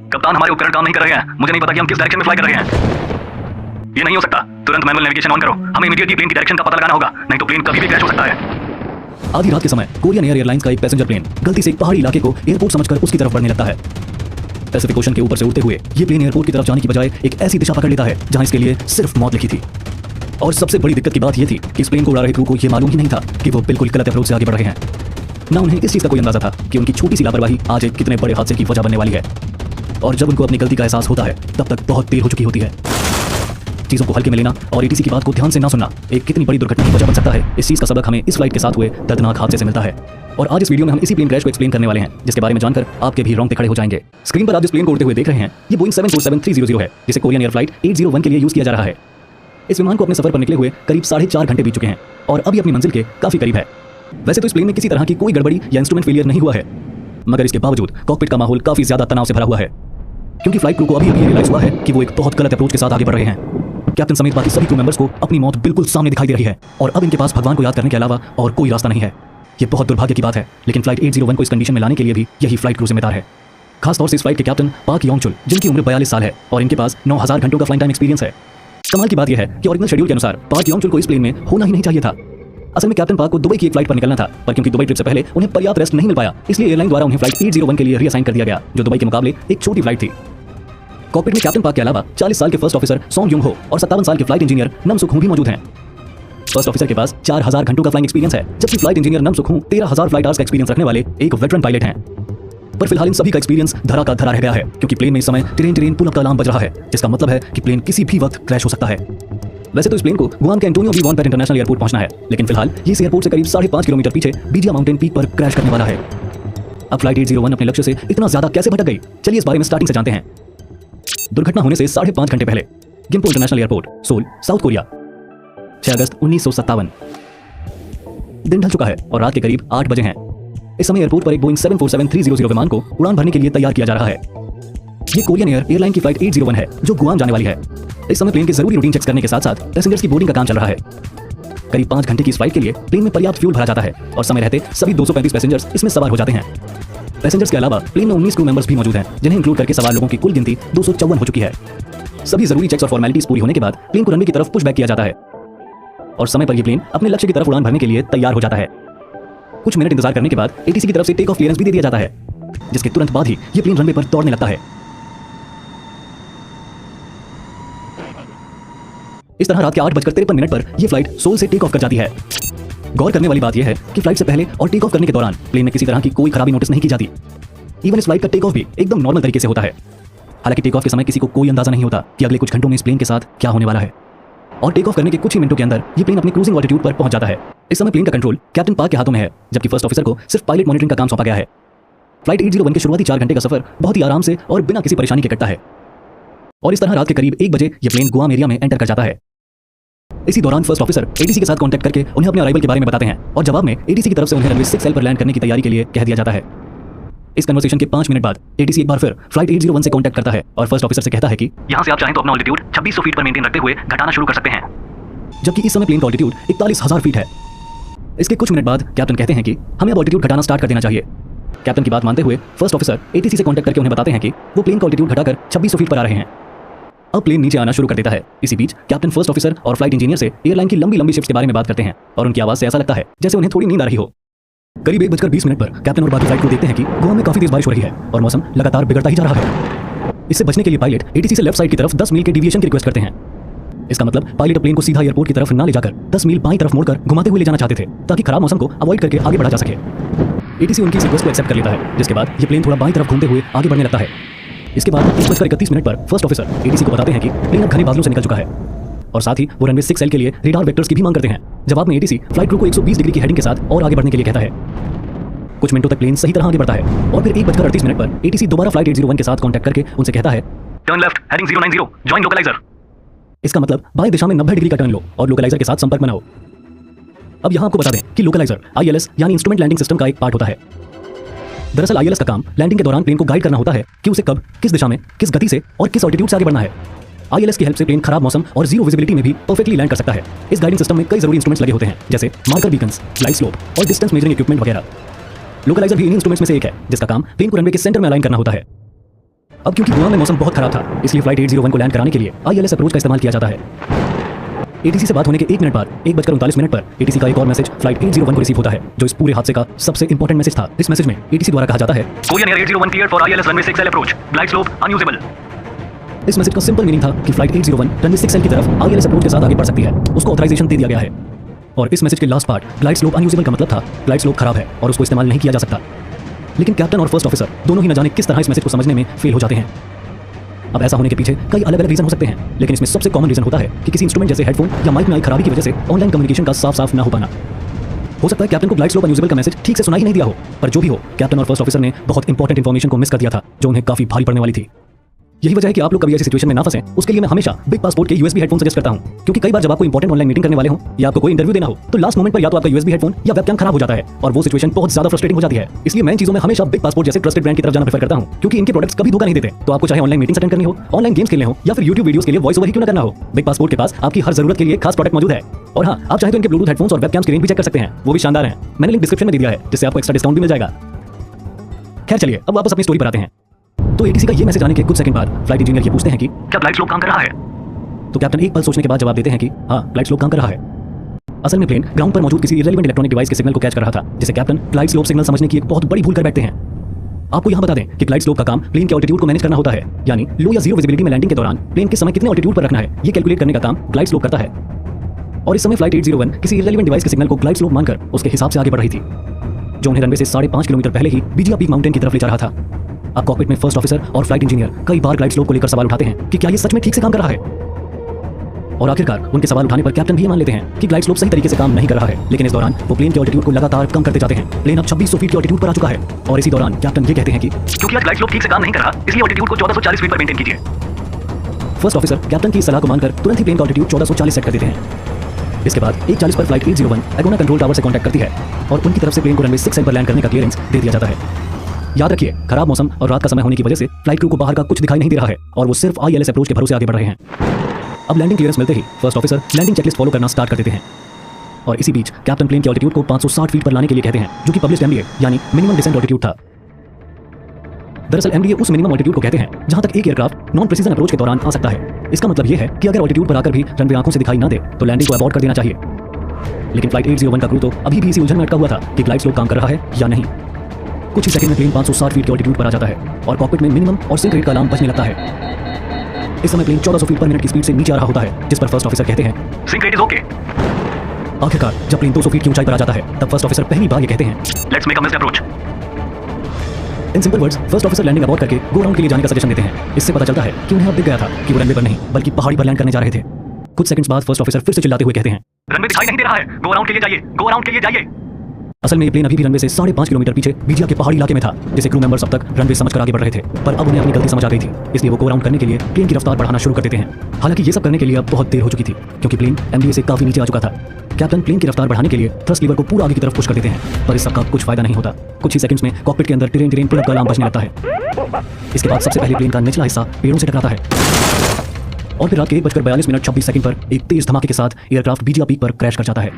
कप्तान, हमारे उपकरण काम नहीं कर रहे हैं। मुझे नहीं पता कि हम किस डायरेक्शन में फ्लाई कर रहे हैं। ये नहीं हो सकता। तुरंत मैनुअल नेविगेशन ऑन करो। हमें इमीडिएटली प्लेन की डायरेक्शन का पता लगाना होगा, नहीं तो प्लेन कभी भी क्रैश हो सकता है। आधी रात के समय कोरियन एयरलाइंस का एक पैसेंजर प्लेन गलती से एक पहाड़ी इलाके को एयरपोर्ट समझकर उसकी तरफ बढ़ने लगता है। पैसिफिक ओशन के ऊपर से उड़ते हुए ये प्लेन एयरपोर्ट की तरफ जाने की बजाय एक ऐसी दिशा पकड़ लेता है जहां इसके लिए सिर्फ मौत लिखी थी। और सबसे बड़ी दिक्कत की बात यह थी कि इस प्लेन को उड़ा रहे क्रू को यह मालूम ही नहीं था कि वो बिल्कुल गलत अप्रोच से आगे बढ़ रहे हैं। ना उन्हें इस चीज का कोई अंदाजा था कि उनकी छोटी सी लापरवाही आज एक कितने बड़े हादसे की वजह बनने वाली है। और जब उनको अपनी गलती का एहसास होता है तब तक बहुत देर हो चुकी होती है। चीजों को हल्के में लेना और एटीसी की बात को ध्यान से ना सुनना एक कितनी बड़ी दुर्घटना की वजह बन सकता है। इस चीज का सबक हमें इस फ्लाइट के साथ हुए दर्दनाक हादसे से मिलता है। और आज इस वीडियो में हम इसी प्लेन क्रैश को एक्सप्लेन करने वाले हैं, जिसके बारे में जानकर आपके भी रोंगटे खड़े हो जाएंगे। स्क्रीन पर आप जिस प्लेन को उड़ते हुए देख रहे हैं ये बोइंग 747-300 है, जिसे कोरियन एयर फ्लाइट 801 के लिए यूज किया जा रहा है। इस विमान को अपने सफर पर निकले हुए करीब 4.5 घंटे बीत चुके हैं और अभी अपनी मंजिल के काफी करीब है। वैसे तो इस प्लेन में किसी तरह की कोई गड़बड़ी या इंस्ट्रूमेंट फेलियर नहीं हुआ है, मगर इसके बावजूद कॉकपिट का माहौल काफी ज्यादा तनाव से भरा हुआ है, क्योंकि फ्लाइट क्रू को अभी रियलाइज हुआ है कि वो एक बहुत गलत अप्रोच के साथ आगे बढ़ रहे हैं। कैप्टन समेत बाकी सभी क्रू मेंबर्स को अपनी मौत बिल्कुल सामने दिखाई दे रही है और अब इनके पास भगवान को याद करने के अलावा और कोई रास्ता नहीं है। ये बहुत दुर्भाग्य की बात है, लेकिन फ्लाइट 801 को इस कंडीशन में लाने के लिए भी यही फ्लाइट क्रू जिम्मेदार है। खासतौर से इस फ्लाइट के कैप्टन पार्क योंग-चुल, जिनकी उम्र 42 साल है और इनके पास 9000 घंटों का फ्लाइंग टाइम एक्सपीरियंस है। कमाल की बात यह है कि ओरिजिनल शेड्यूल के अनुसार पार्क योंग-चुल को इस प्लेन में होना ही नहीं चाहिए था। असल में कैप्टन पार्क को दुबई की एक फ्लाइट पर निकलना था, पर क्योंकि दुबई ट्रिप से पहले उन्हें पर्याप्त रेस्ट नहीं मिल पाया, इसलिए एयरलाइन द्वारा उन्हें फ्लाइट 801 के लिए रीअसाइन कर दिया गया, जो दुबई के मुकाबले एक छोटी फ्लाइट थी। कॉकपिट में कैप्टन पार्क के अलावा 40 साल के फर्स्ट ऑफिसर सोंग युंग हो और 57 साल के फ्लाइट इंजीनियर नम सुख हूं भी मौजूद हैं। फर्स्ट ऑफिसर के पास 4000 घंटों का फ्लाइंग एक्सपीरियंस है, जबकि फ्लाइट इंजीनियर नम सुख हूं 13000 फ्लाइट आवर्स का एक्सपीरियंस रखने वाले एक वेटरन पायलट हैं। पर फिलहाल इन सभी का एक्सपीरियंस धरा का धरा रह गया है, क्योंकि प्लेन में इस समय टेरेन पुल अप का अलार्म बज रहा है, जिसका मतलब है कि प्लेन किसी भी वक्त क्रैश हो सकता है। वैसे तो इस प्लेन को गुआम के एंटोनियो वी वॉन पेर इंटरनेशनल एयरपोर्ट पहुंचना है, लेकिन फिलहाल ये इस एयरपोर्ट से करीब 5.5 किलोमीटर पीछे बीजिया माउंटेन पीक पर क्रैश करने वाला है। अब फ्लाइट 801 अपने लक्ष्य से इतना ज्यादा कैसे भटक गई, चलिए इस बारे में स्टार्टिंग से जानते हैं। दुर्घटना होने से 5.5 घंटे पहले Gimpo international airport, Seoul, South Korea, 6 अगस्त 1957। दिन ढल चुका है और रात के करीब 8 बजे हैं। इस समय एयरपोर्ट पर एक बोइंग 747-300 विमान को उड़ान भरने के लिए तैयार किया जा रहा है। ये कोरियन एयरलाइन की फ्लाइट 801 है, जो गुआम जाने वाली है। इस समय प्लेन के जरूरी रूटीन चेक्स करने के साथ साथ पैसेंजर्स की बोर्डिंग का काम चल रहा है। करीब 5 घंटे की इस फ्लाइट के लिए प्लेन में पर्याप्त फ्यूल भरा जाता है और समय रहते सभी 235 पैसेंजर्स इसमें सवार हो जाते हैं। पैसेंजर्स के अलावा प्लेन में 19 क्रू मेंबर्स भी मौजूद हैं, जिन्हें इंक्लूड करके सवार लोगों की कुल गिनती 254 हो चुकी है। सभी जरूरी चेक्स और फॉर्मेलिटीज पूरी होने के बाद प्लेन को रनवे की तरफ पुश बैक किया जाता है और समय पर यह प्लेन अपने लक्ष्य की तरफ उड़ान भरने के लिए तैयार हो जाता है। कुछ मिनट इंतजार करने के बाद एटीसी की तरफ से टेक ऑफ क्लियरेंस भी दे दिया जाता है, जिसके तुरंत बाद ही यह प्लेन रनवे पर दौड़ने लगता है। इस तरह रात के 8:53 पर यह फ्लाइट सोल से टेक ऑफ कर जाती है। गौर करने वाली बात यह है कि फ्लाइट से पहले और टेक ऑफ करने के दौरान प्लेन में किसी तरह की कोई खराबी नोटिस नहीं की जाती। इवन इस फ्लाइट का टेक ऑफ भी एकदम नॉर्मल तरीके से होता है। हालांकि टेक ऑफ के समय किसी को कोई अंदाजा नहीं होता कि अगले कुछ घंटों में इस प्लेन के साथ क्या होने वाला है। और टेक ऑफ करने के कुछ ही मिनटों के अंदर ये प्लेन अपने क्रूजिंग ऑल्टीट्यूड पर पहुंच जाता है। इस समय प्लेन का कंट्रोल कैप्टन पार्क के हाथों में है, जबकि फर्स्ट ऑफिसर को सिर्फ पायलट मॉनिटरिंग का काम सौंपा गया है। फ्लाइट 801 के शुरुआती 4 घंटे का सफर बहुत ही आराम से और बिना किसी परेशानी के कटता है और इस तरह रात के करीब 1 बजे यह प्लेन गुआम एरिया में एंटर कर जाता है। इसी दौरान फर्स्ट ऑफिसर एटीसी के साथ कांटेक्ट करके उन्हें अपने अराइवल के बारे में बताते हैं और जवाब में एटीसी की तरफ से उन्हें रनवे 6L पर लैंड करने की तैयारी के लिए कह दिया जाता है। इस कन्वर्सेशन के 5 मिनट बाद एटीसी एक बार फिर फ्लाइट 801 से कांटेक्ट करता है और फर्स्ट ऑफिसर से कहता है कि यहां से आप चाहें तो अपना ऑल्टीट्यूड 2600 फीट पर मेंटेन रखते हुए घटाना शुरू कर सकते हैं, जबकि इस समय प्लेन का ऑल्टीट्यूड 41000 फीट है। इसके कुछ मिनट बाद कैप्टन कहते हैं कि हमें अब ऑल्टीट्यूड घटाना स्टार्ट कर देना चाहिए। कैप्टन की बात मानते हुए फर्स्ट ऑफिसर एटीसी से कांटेक्ट करके उन्हें बताते हैं कि वो प्लेन का ऑल्टीट्यूड घटाकर 2600 फीट पर आ रहे हैं। अब प्लेन नीचे आना शुरू कर देता है। इसी बीच कैप्टन, फर्स्ट ऑफिसर और फ्लाइट इंजीनियर से एयरलाइन की लंबी शिफ्ट्स के बारे में बात करते हैं और उनकी आवाज से ऐसा लगता है जैसे उन्हें थोड़ी नींद आ रही हो। करीब 1:20 पर कैप्टन और बाकी फ्लाइट को देखते हैं कि गोवा में काफी तेज बारिश हो रही है और मौसम लगातार बिगड़ता ही जा रहा है। इससे बचने के लिए पायलट एटीसी से लेफ्ट साइड की तरफ 10 मील के डेविएशन की रिक्वेस्ट करते हैं। इसका मतलब पायलट प्लेन को सीधा एयरपोर्ट की तरफ ना ले जाकर 10 मील बाईं तरफ मोड़कर घुमाते हुए ले जाना चाहते थे, ताकि खराब मौसम को अवॉइड करके आगे बढ़ा जा सके। एटीसी उनकी इस रिक्वेस्ट को एक्सेप्ट कर लेता है, जिसके बाद ये प्लेन थोड़ा बाईं तरफ घूमते हुए आगे बढ़ने लगता है। इसके बाद 1:31 पर फर्स्ट ऑफिसर एटीसी को बताते हैं कि प्लेन अब घने बादलों से निकल चुका है और साथ ही वो रनवे 6L के लिए रेडार वेक्टर्स की भी मांग करते हैं। जवाब में एटीसी फ्लाइट क्रू को 120 डिग्री की हेडिंग के साथ और आगे बढ़ने के लिए कहता है। कुछ मिनटों तक प्लेन सही तरह आगे बढ़ता है और फिर 1:38 पर एटीसी दोबारा फ्लाइट 801 के साथ कांटेक्ट करके उनसे कहता है, टर्न लेफ्ट हेडिंग 090, जॉइन लोकलाइजर। इसका मतलब बाएं दिशा में 90 डिग्री का टर्न लो और लोकलाइजर के साथ संपर्क बनाओ। अब यहां आपको बता दें कि लोकलाइजर ILS यानी इंस्ट्रूमेंट लैंडिंग सिस्टम का एक पार्ट होता है। दरअसल ILS का काम लैंडिंग के दौरान प्लेन को गाइड करना होता है कि उसे कब, किस दिशा में, किस गति से और किस ऑल्टीट्यूड से आगे बढ़ना है। ILS की हेल्प से प्लेन खराब मौसम और जीरो विजिबिलिटी में भी परफेक्टली लैंड कर सकता है। इस गाइडिंग सिस्टम में कई जरूरी इंस्ट्रूमेंट्स लगे होते हैं, जैसे मार्कर बीकन्स, ग्लाइड स्लोप और डिस्टेंस मेजरिंग इक्विपमेंट वगैरह। लोकलाइजर भी इन इंस्ट्रूमेंट्स में से एक है, जिसका काम प्लेन को रनवे के सेंटर में अलाइन करना होता है। अब क्योंकि गोवा में मौसम बहुत खराब था, इसलिए फ्लाइट 801 को लैंड कराने के लिए ILS अप्रोच का इस्तेमाल किया जाता है। ATC से बात होने के 1 मिनट बाद 1:39 पर ATC का एक और मैसेज फ्लाइट 801 को रिसीव होता है, जो इस पूरे हादसे का सबसे इंपॉर्टेंट मैसेज था। इस मैसेज में ATC द्वारा कहा जाता है, Korean air 801 cleared for ILS runway 6L approach, glide slope unusable. इस मैसेज का सिंपल मीनिंग था कि फ्लाइट 801 रनवे 6L की तरफ ILS अप्रोच के साथ आगे बढ़ सकती है, उसको ऑथराइजेशन दे दिया गया है। और इस मैसेज के last part glide slope unusable का मतलब था ग्लाइड स्लोप खराब है और उसको इस्तेमाल नहीं किया जा सकता। लेकिन कैप्टन और फर्स्ट ऑफिसर दोनों ही न जाने किस तरह इस मैसेज को समझने में फेल हो जाते हैं। अब ऐसा होने के पीछे कई अलग अलग रीजन हो सकते हैं, लेकिन इसमें सबसे कॉमन रीजन होता है कि किसी इंस्ट्रूमेंट जैसे हेडफोन या माइक में आई खराबी की वजह से ऑनलाइन कम्युनिकेशन का साफ ना हो पाना। हो सकता है कैप्टन को ग्लाइड स्लोप अनयूजेबल का मैसेज ठीक से सुनाई ही नहीं दिया हो, पर जो भी हो, कैप्टन और फर्स्ट ऑफिसर ने बहुत इंपॉर्टेंट इन्फॉर्मेशन को मिस कर दिया था, जो उन्हें काफी भारी पड़ने वाली थी। यही वजह है कि आप लोग कभी ऐसी सिचुएशन में ना फंसें, उसके लिए मैं हमेशा बिग पासपोर्ट के USB हेडफोन सजेस्ट करता हूं, क्योंकि कई बार जब आपको इंपॉर्टेंट ऑनलाइन मीटिंग करने वाले हो या आपको कोई इंटरव्यू देना हो, तो लास्ट मोमेंट पर या तो आपका USB हेडफोन या वेबकैम खराब हो जाता है और वो सिचुएशन बहुत ज्यादा फ्रस्ट्रेटिंग हो जाती है। इसलिए मैं इन चीजों में हमेशा बिग पासपोर्ट जैसे ट्रस्टेड ब्रांड की तरफ जाना प्रेफर करता हूं, क्योंकि इनके प्रोडक्ट्स कभी धोखा नहीं देते। तो आपको चाहे ऑनलाइन मीटिंग्स अटेंड करनी हो, ऑनलाइन गेम्स खेलने हो या फिर YouTube वीडियोस के लिए वॉइस ओवर ही क्यों ना करना हो, बिग पासपोर्ट के पास आपकी हर जरूरत के लिए खास प्रोडक्ट मौजूद है। और हाँ, आप चाहे तो इनके ब्लूटूथ हेडफोन्स और वेबकैम्स की रेंज भी चेक कर सकते हैं, वो भी शानदार हैं। मैंने लिंक डिस्क्रिप्शन में दे दिया है, जिससे आपको एक्स्ट्रा डिस्काउंट भी मिल जाएगा। खैर चलिए, अब वापस अपनी स्टोरी पर आते हैं। तो ATC का ये मैसेज आने के कुछ सेकंड बाद फ्लाइट इंजीनियर ये पूछते हैं कि क्या ग्लाइड स्लोप काम कर रहा है? तो कैप्टन एक पल सोचने के बाद जवाब देते हैं कि हाँ, ग्लाइड स्लोप काम कर रहा है। असल में प्लेन ग्राउंड पर मौजूद किसी इररिलेवेंट इलेक्ट्रॉनिक डिवाइस के सिग्नल को कैच कर रहा था, जिसे कैप्टन ग्लाइड स्लोप सिग्नल समझने की एक बहुत बड़ी भूल कर बैठते हैं। आपको यहाँ बता दें कि ग्लाइड स्लोप का काम प्लेन के ऑल्टीट्यूड को मैनेज करना होता है, यानी लो या जीरो विजिबिलिटी में लैंडिंग के दौरान प्लेन के समय कितने ऑल्टीट्यूड पर रखना है, ये कैलकुलेट करने का काम ग्लाइड स्लोप करता है। और इस समय फ्लाइट 801 किसी इररिलेवेंट डिवाइस के सिग्नल को ग्लाइड स्लोप मानकर उसके हिसाब से आगे बढ़ रही थी, जो उन्हें रनवे से 5.5 किलोमीटर पहले ही बीजिया पीक माउंटेन की तरफ ले जा रहा था। अब कॉकपिट में फर्स्ट ऑफिसर और फ्लाइट इंजीनियर कई बार ग्लाइड स्लोप को लेकर सवाल उठाते हैं कि क्या ये सच में ठीक से काम कर रहा है। और आखिरकार उनके सवाल उठाने पर कैप्टन भी ये मान लेते हैं कि ग्लाइड स्लोप सही तरीके से काम नहीं कर रहा है। लेकिन इस दौरान वो प्लेन के ऑल्टीट्यूड को लगातार कम करते जाते हैं। प्लेन अब 2600 फीट के ऑल्टीट्यूड पर आ चुका है और इसी दौरान कैप्टन ये कहते हैं कि क्योंकि आज ग्लाइड स्लोप ठीक से काम नहीं कर रहा, इसलिए ऑल्टीट्यूड को 1440 फीट पर मेंटेन कीजिए। फर्स्ट ऑफिसर कैप्टन की सलाह को मानकर तुरंत ही प्लेन का ऑल्टीट्यूड 1440 सेट कर देते हैं। इसके बाद 1:40 पर फ्लाइट 801 एगोना कंट्रोल टावर से कांटेक्ट करती है और उनकी तरफ से प्लेन को रनवे 6L पर लैंड करने का क्लियरेंस दे दिया जाता है। याद रखिए, खराब मौसम और रात का समय होने की वजह से फ्लाइट क्रू को बाहर का कुछ दिखाई नहीं दे रहा है और वो सिर्फ ILS अप्रोच के भरोसे आगे बढ़ रहे हैं। अब लैंडिंग क्लियरेंस मिलते ही first officer landing checklist follow करना स्टार्ट कर देते हैं और इसी बीच कैप्टन प्लेन के ऑल्टीट्यूड को 560 फीट पर लाने के लिए कहते हैं, जो कि पब्लिश्ड MDA यानी मिनिमम डिसेंट ऑल्टीट्यूड था। दरअसल MDA उस मिनिमम ऑल्टीट्यूड को कहते हैं जहां तक एक एयरक्राफ्ट नॉन प्रिसीजन अप्रोच के दौरान आ सकता है। इसका मतलब यह है कि अगर ऑल्टीट्यूड पर आकर भी रनवे आंखों से दिखाई ना दे तो लैंडिंग को अबॉर्ट कर देना चाहिए। लेकिन फ्लाइट 801 का क्रू तो अभी भी इसी उलझन में अटका हुआ था कि ग्लाइड स्लोप काम कर रहा है या नहीं। कुछ ही सेकंड में प्लेन 560 फीट के ऑल्टीट्यूड पर आ जाता है और कॉकपिट में मिनिमम और सिंक रेट का अलार्म बजने लगता है। इस समय प्लेन 1400 फीट पर मिनट की स्पीड से नीचे आ रहा होता है, जिस पर फर्स्ट ऑफिसर कहते हैं सिंक रेट इज ओके। आखिरकार जब प्लेन 200 फीट की ऊंचाई पर आ जाता है, तब फर्स्ट ऑफिसर पहली बार ये कहते हैं, let's make a missed approach. In simple words first officer landing abort करके गो राउंड के लिए जाने का सजेशन देते हैं। इससे पता चलता है कि उन्हें अब दिख गया था कि वो रनवे पर नहीं बल्कि पहाड़ी पर लैंड करने जा रहे थे। कुछ सेकंड्स बाद फर्स्ट ऑफिसर फिर से चिल्लाते हुए कहते हैं, रनवे दिखाई नहीं दे रहा है, गो अराउंड के लिए जाइए, गो अराउंड के लिए जाइए। असल में ये प्लेन अभी भी रनवे से 5.5 किलोमीटर पीछे बीजिया के पहाड़ी इलाके में था, जिसे क्रू मेंबर्स अब तक रनवे समझकर आगे बढ़ रहे थे। पर अब उन्हें अपनी गलती समझ आ गई थी, इसलिए वो गो राउंड करने के लिए प्लेन की रफ्तार बढ़ाना शुरू कर देते हैं। हालांकि ये सब करने के लिए अब बहुत देर हो चुकी थी, क्योंकि प्लेन MDA से काफी नीचे आ चुका था। कैप्टन प्लेन की रफ्तार बढ़ाने के लिए थ्रस्ट लीवर को पूरा आगे की तरफ पुश कर देते हैं, पर इस सब का कुछ फायदा नहीं होता। कुछ ही सेकंड्स में कॉकपिट के अंदर टिरेन पुल अप का अलार्म बजने लगता है। इसके बाद सबसे पहले प्लेन का निचला हिस्सा पेड़ों से टकराता है और फिर रात के 1:42 पर एक तेज धमाके के साथ एयरक्राफ्ट बीजिया पीक पर क्रैश कर जाता है।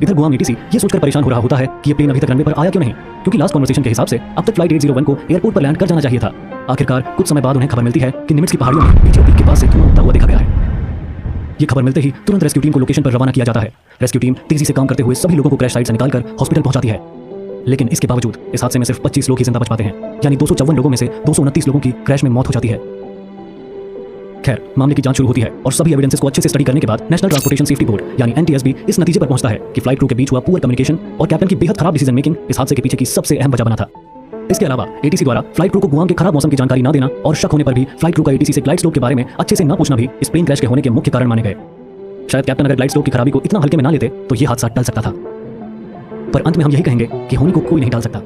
इधर गोवा में ATC ये सोचकर परेशान हो रहा होता है कि ये प्लेन अभी तक रनवे पर आया क्यों नहीं, क्योंकि लास्ट कन्वर्सेशन के हिसाब से अब तक फ्लाइट 801 को एयरपोर्ट पर लैंड कर जाना चाहिए था। आखिरकार कुछ समय बाद उन्हें खबर मिलती है कि निमिट्स की पहाड़ियों में बीजिया पीक के पास से धुआं उठता हुआ देखा गया है। ये खबर मिलते ही तुरंत रेस्क्यू टीम को लोकेशन पर रवाना किया जाता है। रेस्क्यू टीम तेजी से काम करते हुए सभी लोगों को क्रैश साइट से निकालकर हॉस्पिटल पहुंचाती है। लेकिन इसके बावजूद इस हादसे में सिर्फ 25 लोग ही जिंदा बच पाते हैं, यानी 254 लोगों में से 229 लोगों की क्रैश में मौत हो जाती है। खैर, मामले की जांच शुरू होती है और सभी एविडेंसेस को अच्छे से स्टडी करने के बाद नेशनल ट्रांसपोर्टेशन सेफ्टी बोर्ड यानी NTSB इस नतीजे पर पहुंचता है कि फ्लाइट क्रू के बीच हुआ पुअर कम्युनिकेशन और कैप्टन की बेहद खराब डिसीजन मेकिंग इस हादसे के पीछे की सबसे अहम वजह बना था। इसके अलावा ATC द्वारा फ्लाइट क्रू को गुआम के खराब मौसम की जानकारी न देना और शक होने पर भी फ्लाइट क्रू का ATC से ग्लाइड स्लोप के बारे में अच्छे से न पूछना भी इस प्लेन क्रैश के होने के मुख्य कारण माने गए। शायद कैप्टन अगर ग्लाइड स्लोप की खराबी को इतना हल्के में ना लेते तो यह हादसा टल सकता था, पर अंत में हम यही कहेंगे कि होनी को कोई नहीं टाल सकता।